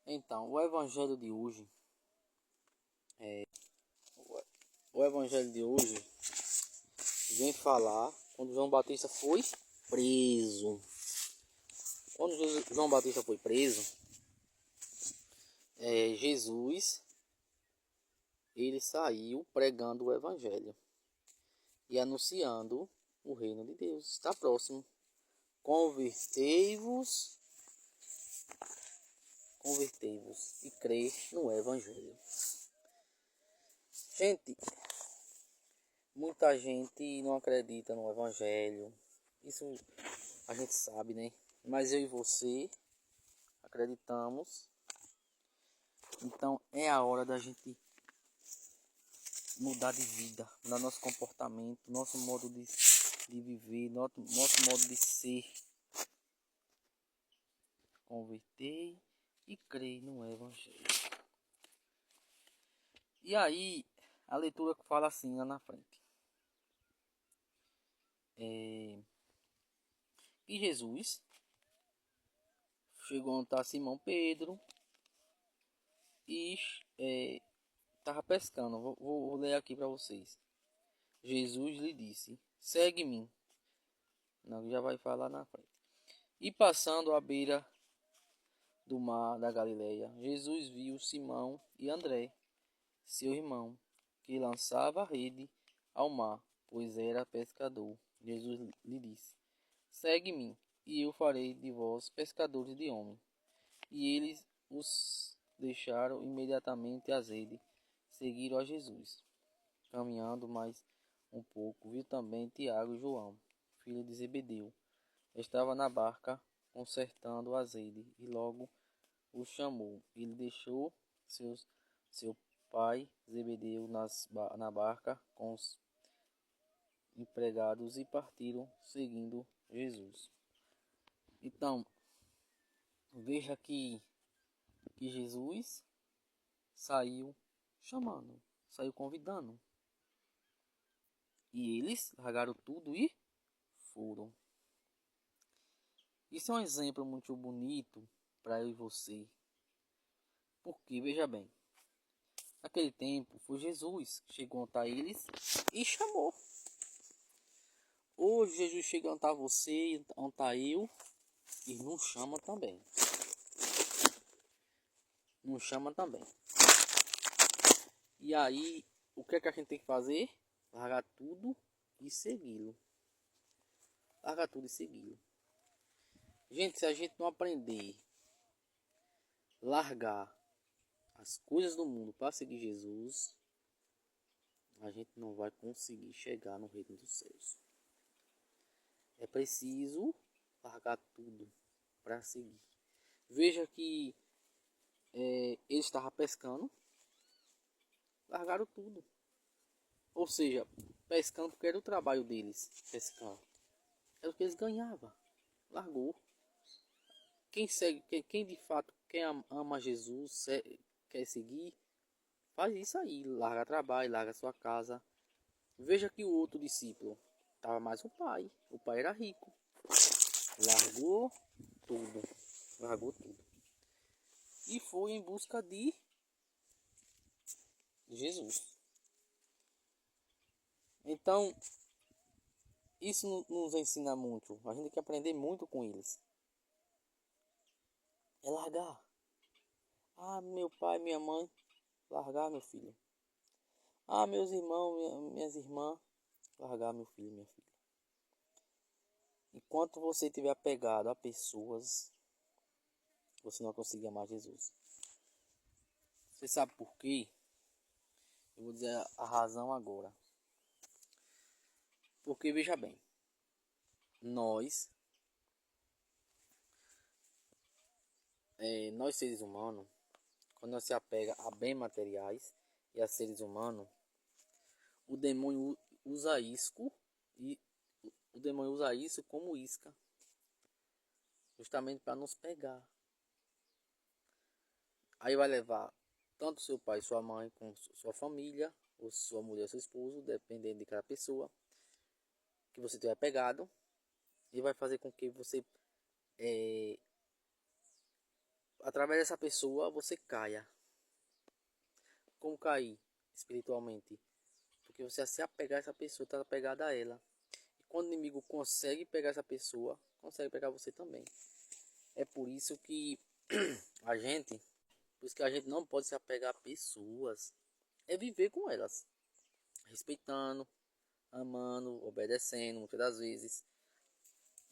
Então, o evangelho de hoje o evangelho de hoje vem falar quando João Batista foi preso. Quando João Batista foi preso, Jesus ele saiu pregando o evangelho e anunciando o reino de Deus. Está próximo. Convertei-vos e crê no evangelho. Gente, muita gente não acredita no evangelho. Isso a gente sabe, né? Mas eu e você acreditamos. Então é a hora da gente mudar de vida, mudar nosso comportamento, nosso modo de viver, nosso modo de ser. Convertei e crei no evangelho. E aí, a leitura fala assim lá na frente. E Jesus chegou onde está Simão Pedro e estava pescando. Vou ler aqui para vocês. Jesus lhe disse: segue-me. Não, já vai falar na frente. E passando à beira do mar da Galileia, Jesus viu Simão e André, seu irmão, que lançava a rede ao mar, pois era pescador. Jesus lhe disse: segue-me, e eu farei de vós pescadores de homens. E eles os deixaram imediatamente à rede, seguiram a Jesus. Caminhando mais um pouco, viu também Tiago e João, filho de Zebedeu. Estava na barca, consertando o azeite, e logo o chamou. Ele deixou seu pai Zebedeu na barca com os empregados e partiram seguindo Jesus. Então, veja que Jesus saiu chamando, saiu convidando. E eles largaram tudo e foram. Isso é um exemplo muito bonito para eu e você. Porque, veja bem, naquele tempo foi Jesus que chegou até eles e chamou. Hoje Jesus chega onde está você, onde está eu, e nos chama também. Nos chama também. E aí, o que é que a gente tem que fazer? Largar tudo e segui-lo. Largar tudo e segui-lo. Gente, se a gente não aprender a largar as coisas do mundo para seguir Jesus, a gente não vai conseguir chegar no reino dos céus. É preciso largar tudo para seguir. Veja que eles estavam pescando, largaram tudo. Ou seja, pescando porque era o trabalho deles, pescar. Era o que eles ganhavam. Largou. Quem segue, quem de fato quem ama Jesus, quer seguir, faz isso aí. Larga trabalho, larga sua casa. Veja que o outro discípulo estava mais o pai. O pai era rico. Largou tudo. Largou tudo. E foi em busca de Jesus. Então, isso nos ensina muito. A gente tem que aprender muito com eles. É largar. Ah, meu pai, minha mãe. Largar, meu filho. Ah, meus irmãos, minhas irmãs. Largar, meu filho, minha filha. Enquanto você estiver apegado a pessoas, você não vai conseguir amar Jesus. Você sabe por quê? Eu vou dizer a razão agora. Porque, veja bem. Nós seres humanos, quando nós se apega a bens materiais e a seres humanos, o demônio usa isso como isca, justamente para nos pegar. Aí vai levar tanto seu pai, sua mãe, com sua família, ou sua mulher, seu esposo, dependendo de cada pessoa que você tiver pegado, e vai fazer com que você através dessa pessoa você caia. Como cair espiritualmente? Porque você se apegar a essa pessoa, está apegado a ela. E quando o inimigo consegue pegar essa pessoa, consegue pegar você também. É por isso que a gente, por isso que a gente não pode se apegar a pessoas. É viver com elas, respeitando, amando, obedecendo, muitas das vezes.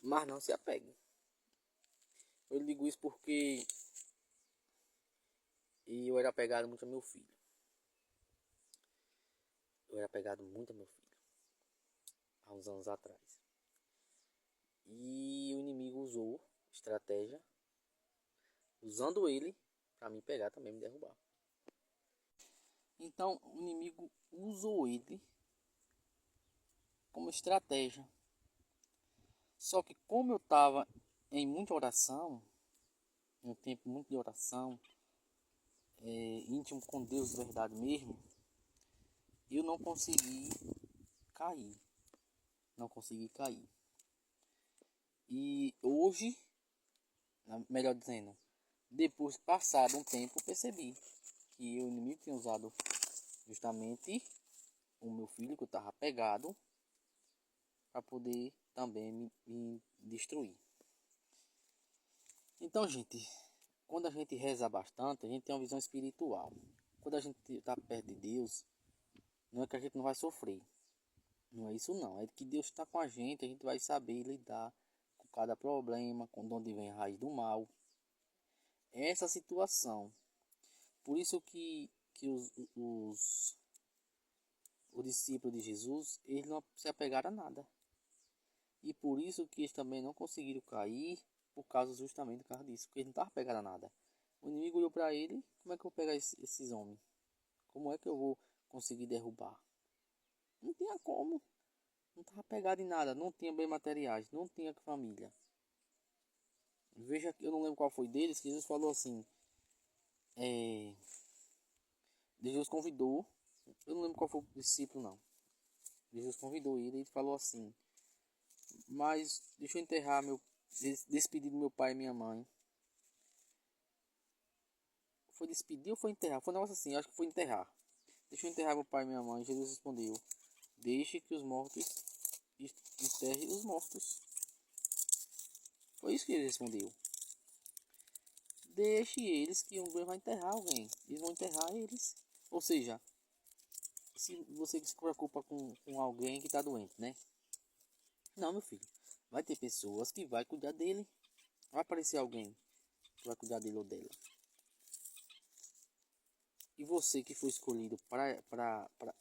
Mas não se apegue. Eu digo isso porque eu era apegado muito ao meu filho. Eu era apegado muito ao meu filho. Há uns anos atrás. E o inimigo usou estratégia, usando ele para me pegar também, me derrubar. Então o inimigo usou ele como estratégia. Só que como eu estava em muita oração, um tempo muito de oração, íntimo com Deus de verdade mesmo, eu não consegui cair. Não consegui cair. E hoje, melhor dizendo, depois passado um tempo, percebi que o inimigo tinha usado justamente o meu filho, que eu estava pegado, para poder também me destruir. Então, gente, quando a gente reza bastante, a gente tem uma visão espiritual. Quando a gente está perto de Deus, não é que a gente não vai sofrer. Não é isso não. É que Deus está com a gente vai saber lidar com cada problema, com onde vem a raiz do mal. Essa situação. Por isso que os discípulos de Jesus, eles não se apegaram a nada. E por isso que eles também não conseguiram cair, justamente por causa disso, porque eles não estavam apegados a nada. O inimigo olhou para ele, como é que eu vou pegar esses homens? Como é que eu vou conseguir derrubar? Não tinha como. Não estava pegado em nada, não tinha bem materiais, não tinha família. Veja que eu não lembro qual foi deles, que Jesus falou assim, Jesus convidou, eu não lembro qual foi o discípulo não. Jesus convidou ele e falou assim, mas deixa eu enterrar despedir do meu pai e minha mãe. Foi despedir ou foi enterrar? Foi um negócio assim, acho que foi enterrar. Deixa eu enterrar meu pai e minha mãe. Jesus respondeu, deixe que os mortos enterrem os mortos. Foi isso que ele respondeu. Deixe eles que um dia vai enterrar alguém. Eles vão enterrar eles. Ou seja, se você se preocupa com alguém que está doente, né? Não, meu filho. Vai ter pessoas que vai cuidar dele. Vai aparecer alguém que vai cuidar dele ou dela. E você que foi escolhido para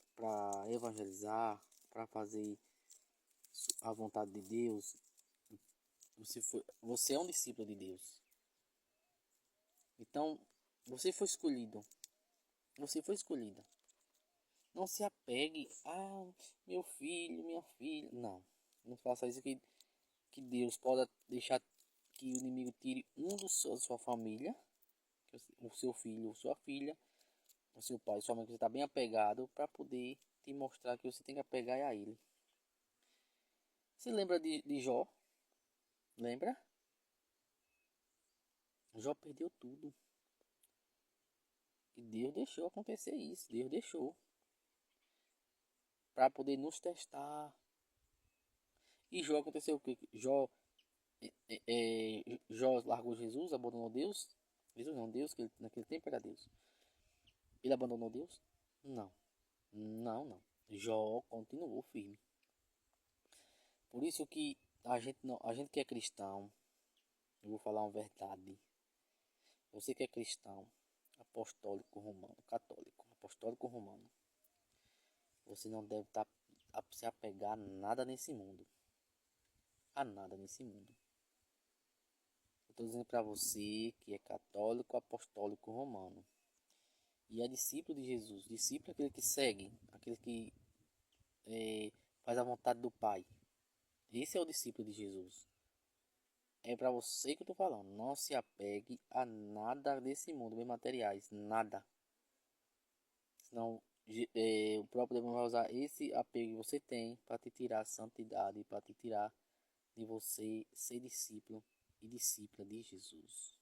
evangelizar, para fazer a vontade de Deus, você é um discípulo de Deus. Então, você foi escolhido. Você foi escolhida. Não se apegue a meu filho, minha filha. Não. Não faça isso que Deus pode deixar que o inimigo tire um da sua família, o seu filho ou sua filha, o seu pai, sua mãe, que você está bem apegado, para poder te mostrar que você tem que apegar a ele. Você lembra de Jó? Lembra? Jó perdeu tudo. E Deus deixou acontecer isso. Deus deixou. Para poder nos testar. E Jó aconteceu o que? Jó largou Jesus, abandonou Deus. Jesus não, Deus, que naquele tempo era Deus. Ele abandonou Deus? Não. Não, não. Jó continuou firme. Por isso que a gente que é cristão, eu vou falar uma verdade. Você que é cristão, apostólico romano, católico, apostólico romano, você não deve se apegar a nada nesse mundo. A nada nesse mundo. Eu estou dizendo para você que é católico, apostólico romano. E é discípulo de Jesus. Discípulo é aquele que segue, aquele que faz a vontade do Pai. Esse é o discípulo de Jesus. É para você que eu estou falando. Não se apegue a nada desse mundo, bem materiais. Nada. Senão o próprio demônio vai usar esse apego que você tem para te tirar a santidade, para te tirar de você ser discípulo e discípula de Jesus.